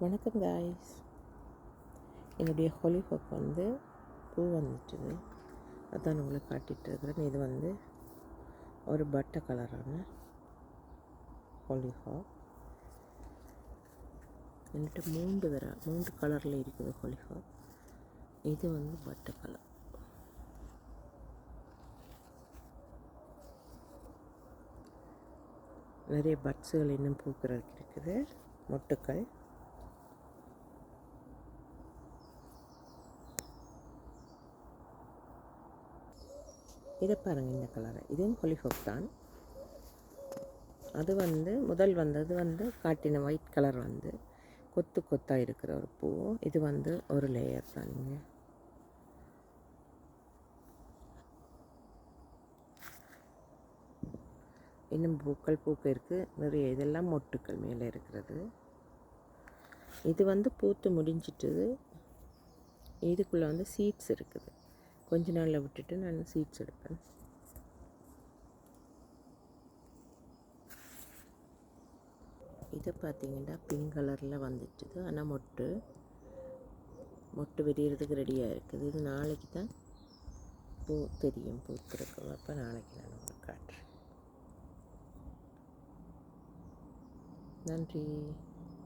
வணக்கம் காய்ஸ். என்னுடைய ஹாலிஹாக் வந்து பூ வந்துட்டுது, அதான் உங்களுக்கு காட்டிகிட்ருக்குறேன். இது வந்து ஒரு பட்டை கலரான ஹாலிஹாக். என்கிட்ட மூன்று கலரில் இருக்குது ஹாலிஹாக். இது வந்து பட்டை கலர். நிறைய பட்ஸுகள் இன்னும் பூக்கிறதுக்கு இருக்குது, மொட்டுக்கள். இதை பாருங்கள், இந்த கலரை. இதுவும் ஹாலிஹாக் தான். அது வந்து முதல் வந்தது வந்து காட்டின ஒயிட் கலர் வந்து கொத்து கொத்தாக இருக்கிற ஒரு பூ. இது வந்து ஒரு லேயர் தான். நீங்கள் இன்னும் பூக்க இருக்குது நிறைய. இதெல்லாம் மொட்டுக்கள் மேலே இருக்கிறது. இது வந்து பூத்து முடிஞ்சிட்டுது. இதுக்குள்ளே வந்து சீட்ஸ் இருக்குது. கொஞ்ச நாளில் விட்டுட்டு நான் சீட்ஸ் எடுப்பேன். இதை பார்த்தீங்கன்னா பிங்க் கலரில் வந்துட்டுது. ஆனால் மொட்டு விரியறதுக்கு ரெடியாக இருக்குது. இது நாளைக்கு தான் பூ தெரியும், பூத்துருக்கு. அப்போ நாளைக்கு நான் உங்களுக்கு காட்டுறேன். நன்றி.